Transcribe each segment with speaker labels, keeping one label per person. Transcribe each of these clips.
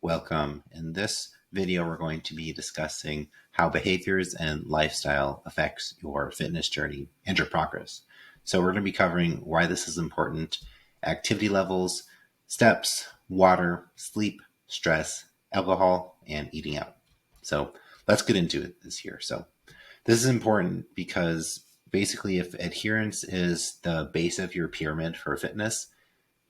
Speaker 1: Welcome. In this video, we're going to be discussing how behaviors and lifestyle affects your fitness journey and your progress. So we're going to be covering why this is important, activity levels, steps, water, sleep, stress, alcohol, and eating out. So let's get into it this year. So this is important because basically if adherence is the base of your pyramid for fitness,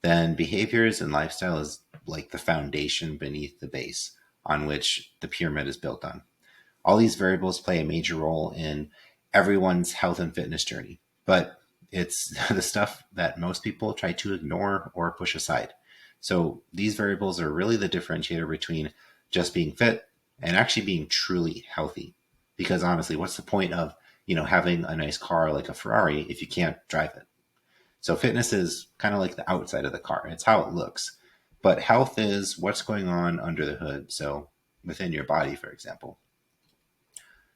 Speaker 1: then behaviors and lifestyle is like the foundation beneath the base on which the pyramid is built on. All these variables play a major role in everyone's health and fitness journey, but it's the stuff that most people try to ignore or push aside. So these variables are really the differentiator between just being fit and actually being truly healthy. Because honestly, what's the point of, having a nice car like a Ferrari if you can't drive it? So fitness is kind of like the outside of the car. It's how it looks. But health is what's going on under the hood. So within your body, for example.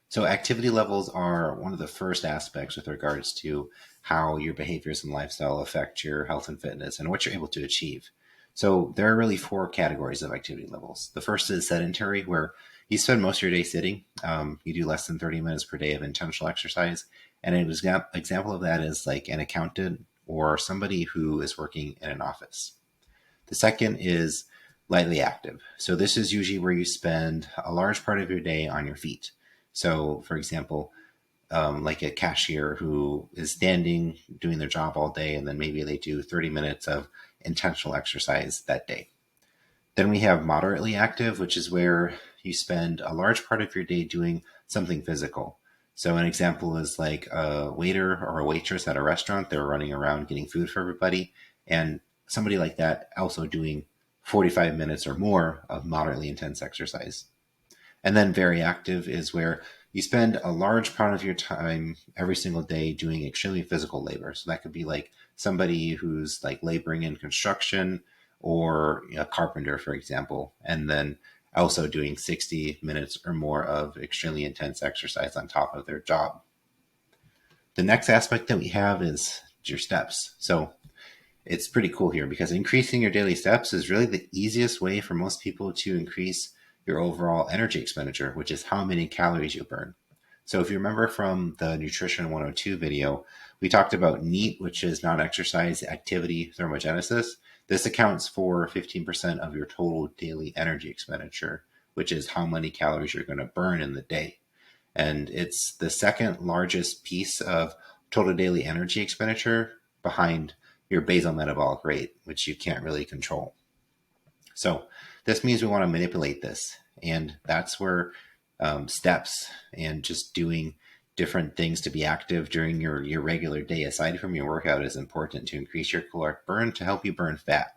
Speaker 1: So activity levels are one of the first aspects with regards to how your behaviors and lifestyle affect your health and fitness and what you're able to achieve. So there are really four categories of activity levels. The first is sedentary, where you spend most of your day sitting. You do less than 30 minutes per day of intentional exercise. And an example of that is like an accountant or somebody who is working in an office. The second is lightly active. So this is usually where you spend a large part of your day on your feet. So for example, like a cashier who is standing doing their job all day, and then maybe they do 30 minutes of intentional exercise that day. Then we have moderately active, which is where you spend a large part of your day doing something physical. So an example is like a waiter or a waitress at a restaurant. They're running around getting food for everybody. And somebody like that also doing 45 minutes or more of moderately intense exercise. And then very active is where you spend a large part of your time every single day doing extremely physical labor. So that could be like somebody who's like laboring in construction or a carpenter, for example, and then also doing 60 minutes or more of extremely intense exercise on top of their job. The next aspect that we have is your steps. So it's pretty cool here because increasing your daily steps is really the easiest way for most people to increase your overall energy expenditure, which is how many calories you burn. So if you remember from the Nutrition 102 video, we talked about NEAT, which is non-exercise activity thermogenesis. This accounts for 15% of your total daily energy expenditure, which is how many calories you're going to burn in the day. And it's the second largest piece of total daily energy expenditure behind your basal metabolic rate, which you can't really control. So this means we want to manipulate this. And that's where steps and just doing different things to be active during your regular day, aside from your workout, is important to increase your caloric burn to help you burn fat.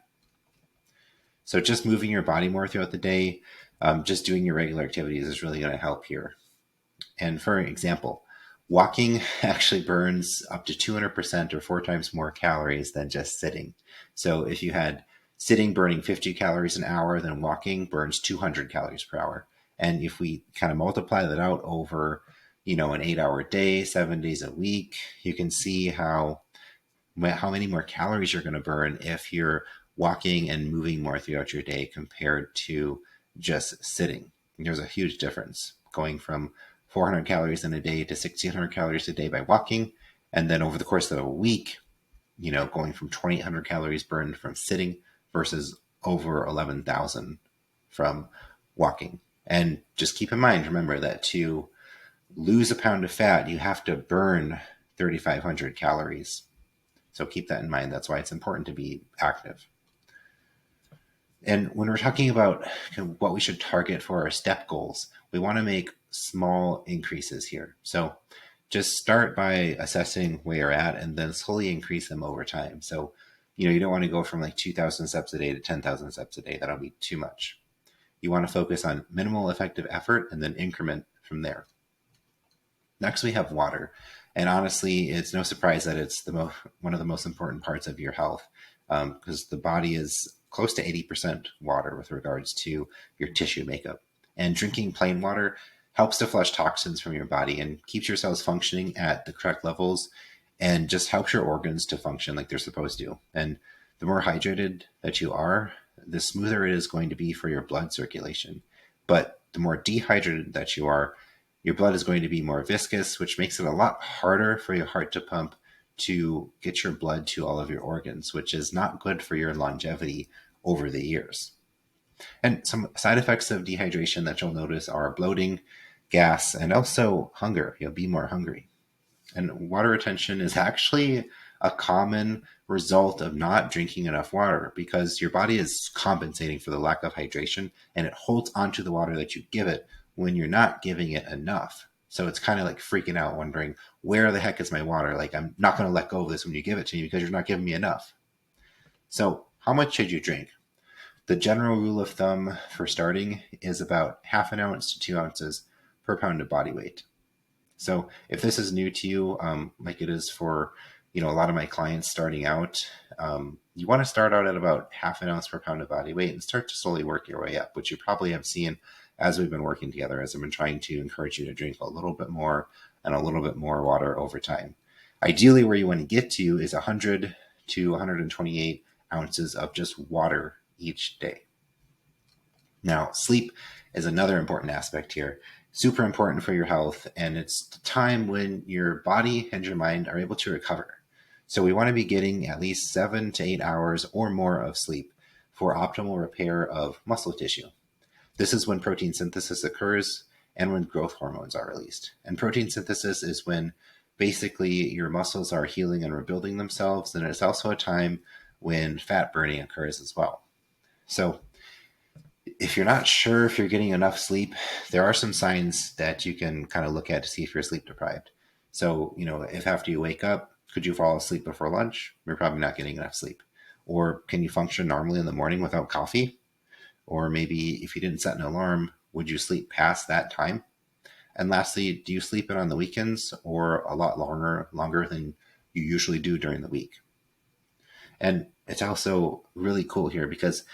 Speaker 1: So just moving your body more throughout the day, just doing your regular activities is really going to help here. And for example, walking actually burns up to 200% or 4 times more calories than just sitting. So if you had sitting burning 50 calories an hour, then walking burns 200 calories per hour. And if we kind of multiply that out over, an 8-hour day, 7 days a week, you can see how many more calories you're going to burn if you're walking and moving more throughout your day compared to just sitting. There's a huge difference going from 400 calories in a day to 1,600 calories a day by walking. And then over the course of a week, going from 2,800 calories burned from sitting versus over 11,000 from walking. And just keep in mind, remember that to lose a pound of fat, you have to burn 3,500 calories. So keep that in mind. That's why it's important to be active. And when we're talking about what we should target for our step goals, we want to make small increases here. So just start by assessing where you're at and then slowly increase them over time. So, you don't want to go from like 2,000 steps a day to 10,000 steps a day. That'll be too much. You want to focus on minimal effective effort and then increment from there. Next, we have water. And honestly, it's no surprise that it's one of the most important parts of your health because the body is close to 80% water with regards to your tissue makeup. And drinking plain water helps to flush toxins from your body and keeps your cells functioning at the correct levels and just helps your organs to function like they're supposed to. And the more hydrated that you are, the smoother it is going to be for your blood circulation. But the more dehydrated that you are, your blood is going to be more viscous, which makes it a lot harder for your heart to pump to get your blood to all of your organs, which is not good for your longevity over the years. And some side effects of dehydration that you'll notice are bloating, gas, and also hunger. You'll be more hungry. And water retention is actually a common result of not drinking enough water because your body is compensating for the lack of hydration and it holds onto the water that you give it when you're not giving it enough. So it's kind of like freaking out, wondering, where the heck is my water? Like, I'm not going to let go of this when you give it to me because you're not giving me enough. So how much should you drink? The general rule of thumb for starting is about half an ounce to 2 ounces per pound of body weight. So if this is new to you, like it is for a lot of my clients starting out, you want to start out at about half an ounce per pound of body weight and start to slowly work your way up, which you probably have seen as we've been working together, as I've been trying to encourage you to drink a little bit more and a little bit more water over time. Ideally, where you want to get to is 100 to 128 ounces of just water each day. Now, sleep is another important aspect here. Super important for your health, and it's the time when your body and your mind are able to recover. So we want to be getting at least 7 to 8 hours or more of sleep for optimal repair of muscle tissue. This is when protein synthesis occurs and when growth hormones are released. And protein synthesis is when basically your muscles are healing and rebuilding themselves, and it's also a time when fat burning occurs as well. So if you're not sure if you're getting enough sleep, there are some signs that you can kind of look at to see if you're sleep deprived. So, if after you wake up, could you fall asleep before lunch? You're probably not getting enough sleep. Or can you function normally in the morning without coffee? Or maybe if you didn't set an alarm, would you sleep past that time? And lastly, do you sleep in on the weekends or a lot longer than you usually do during the week? And it's also really cool here because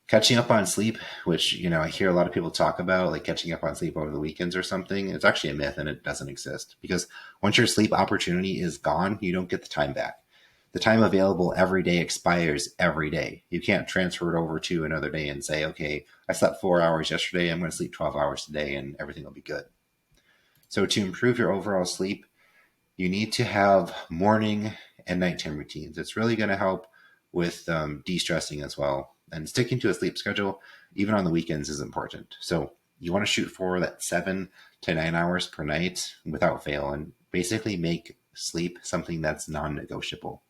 Speaker 1: catching up on sleep, which, I hear a lot of people talk about, like catching up on sleep over the weekends or something, it's actually a myth and it doesn't exist. Because once your sleep opportunity is gone, you don't get the time back. The time available every day expires every day. You can't transfer it over to another day and say, okay, I slept 4 hours yesterday, I'm going to sleep 12 hours today and everything will be good. So to improve your overall sleep, you need to have morning and nighttime routines. It's really going to help with de-stressing as well. And sticking to a sleep schedule, even on the weekends, is important. So you want to shoot for that 7 to 9 hours per night without fail, and basically make sleep something that's non-negotiable.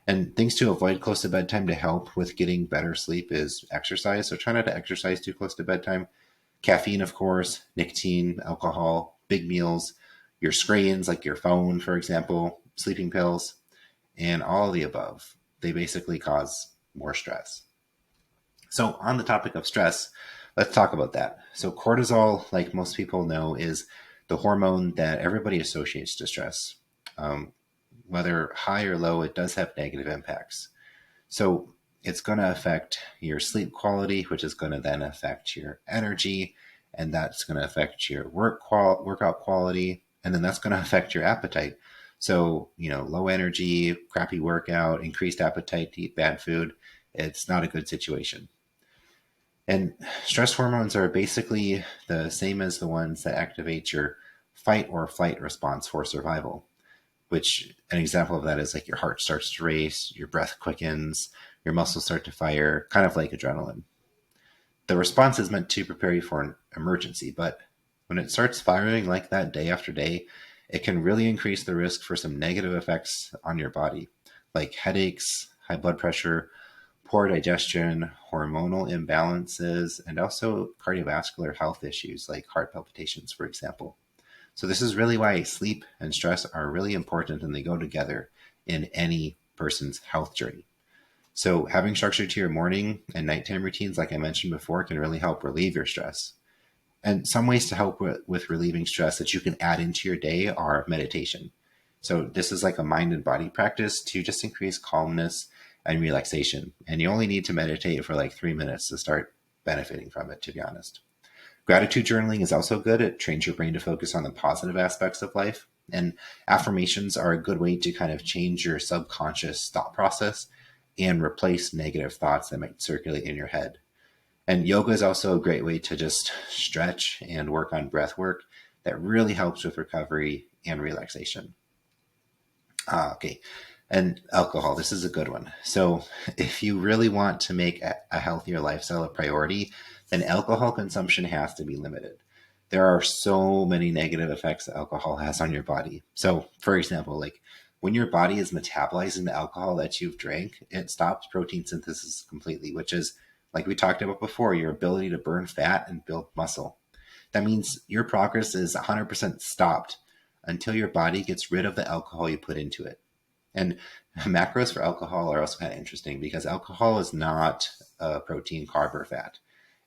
Speaker 1: And things to avoid close to bedtime to help with getting better sleep is exercise. So try not to exercise too close to bedtime. Caffeine, of course, nicotine, alcohol, big meals, your screens like your phone, for example, sleeping pills, and all of the above. They basically cause more stress. So on the topic of stress, let's talk about that. So cortisol, like most people know, is the hormone that everybody associates to stress. Whether high or low, it does have negative impacts. So it's going to affect your sleep quality, which is going to then affect your energy, and that's going to affect your workout quality, and then that's going to affect your appetite. So, low energy, crappy workout, increased appetite to eat bad food, it's not a good situation. And stress hormones are basically the same as the ones that activate your fight or flight response for survival, which an example of that is like your heart starts to race, your breath quickens, your muscles start to fire, kind of like adrenaline. The response is meant to prepare you for an emergency, but when it starts firing like that day after day, it can really increase the risk for some negative effects on your body, like headaches, high blood pressure, poor digestion, hormonal imbalances, and also cardiovascular health issues like heart palpitations, for example. So this is really why sleep and stress are really important and they go together in any person's health journey. So having structure to your morning and nighttime routines, like I mentioned before, can really help relieve your stress. And some ways to help with relieving stress that you can add into your day are meditation. So this is like a mind and body practice to just increase calmness and relaxation. And you only need to meditate for like 3 minutes to start benefiting from it, to be honest. Gratitude journaling is also good. It trains your brain to focus on the positive aspects of life. And affirmations are a good way to kind of change your subconscious thought process and replace negative thoughts that might circulate in your head. And yoga is also a great way to just stretch and work on breath work that really helps with recovery and relaxation. Okay. And alcohol, this is a good one. So, if you really want to make a healthier lifestyle a priority, then alcohol consumption has to be limited. There are so many negative effects that alcohol has on your body. So, for example, like when your body is metabolizing the alcohol that you've drank, it stops protein synthesis completely, which is, like we talked about before, your ability to burn fat and build muscle. That means your progress is 100% stopped until your body gets rid of the alcohol you put into it. And macros for alcohol are also kind of interesting because alcohol is not a protein, carb, or fat.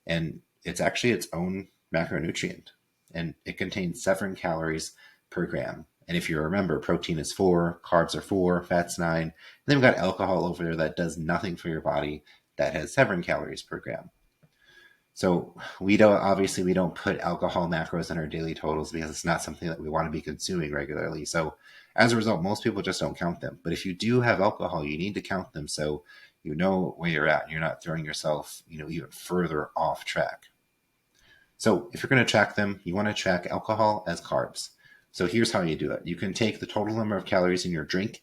Speaker 1: And it's actually its own macronutrient. And it contains 7 calories per gram. And if you remember, protein is 4, carbs are 4, fat's 9. And then we've got alcohol over there that does nothing for your body that has 7 calories per gram. So we don't put alcohol macros in our daily totals because it's not something that we want to be consuming regularly. So as a result, most people just don't count them. But if you do have alcohol, you need to count them so you know where you're at and you're not throwing yourself, even further off track. So if you're going to track them, you want to track alcohol as carbs. So here's how you do it. You can take the total number of calories in your drink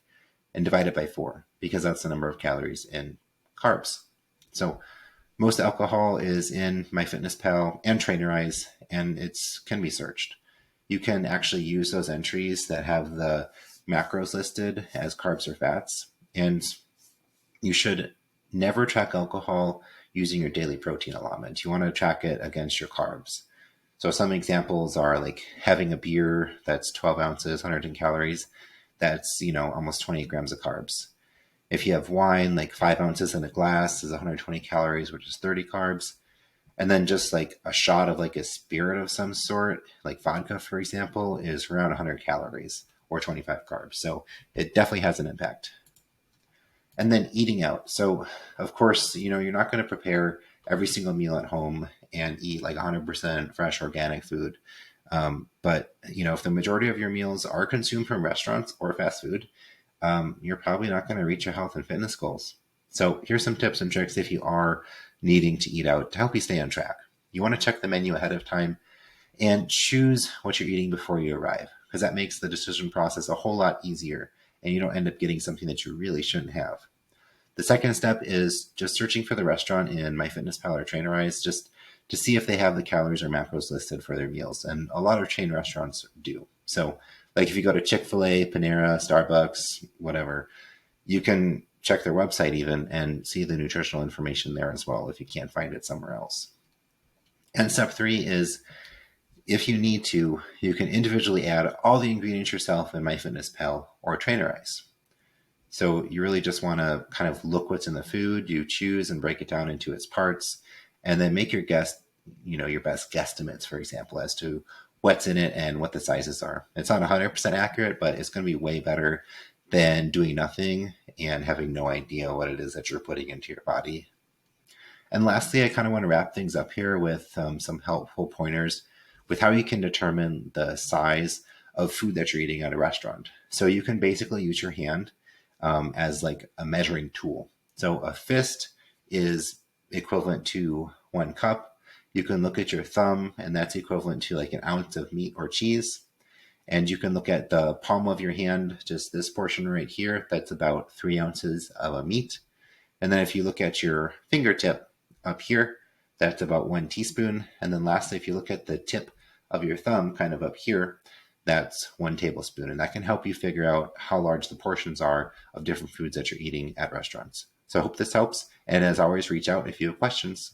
Speaker 1: and divide it by 4 because that's the number of calories in carbs. So most alcohol is in MyFitnessPal and Trainerize, and it can be searched. You can actually use those entries that have the macros listed as carbs or fats, and you should never track alcohol using your daily protein allotment. You want to track it against your carbs. So some examples are like having a beer that's 12 ounces, 110 calories. That's, almost 20 grams of carbs. If you have wine, like 5 ounces in a glass is 120 calories, which is 30 carbs. And then just like a shot of like a spirit of some sort, like vodka, for example, is around 100 calories or 25 carbs. So it definitely has an impact. And then eating out. So of course, you're not going to prepare every single meal at home and eat like 100% fresh organic food. But if the majority of your meals are consumed from restaurants or fast food, you're probably not going to reach your health and fitness goals. So here's some tips and tricks if you are needing to eat out to help you stay on track. You want to check the menu ahead of time and choose what you're eating before you arrive, because that makes the decision process a whole lot easier and you don't end up getting something that you really shouldn't have. The second step is just searching for the restaurant in MyFitnessPal or Trainerize just to see if they have the calories or macros listed for their meals. And a lot of chain restaurants do. So like if you go to Chick-fil-A, Panera, Starbucks, whatever, you can check their website even and see the nutritional information there as well if you can't find it somewhere else. And step 3 is if you need to, you can individually add all the ingredients yourself in MyFitnessPal or Trainerize. So you really just want to kind of look what's in the food, you choose and break it down into its parts, and then make your best guesstimates, for example, as to what's in it and what the sizes are. It's not 100% accurate, but it's going to be way better than doing nothing and having no idea what it is that you're putting into your body. And lastly, I kind of want to wrap things up here with some helpful pointers with how you can determine the size of food that you're eating at a restaurant. So you can basically use your hand as like a measuring tool. So a fist is equivalent to 1 cup. You can look at your thumb, and that's equivalent to like an ounce of meat or cheese. And you can look at the palm of your hand, just this portion right here, that's about 3 ounces of a meat. And then if you look at your fingertip up here, that's about 1 teaspoon. And then lastly, if you look at the tip of your thumb kind of up here, that's 1 tablespoon. And that can help you figure out how large the portions are of different foods that you're eating at restaurants. So I hope this helps. And as always, reach out if you have questions.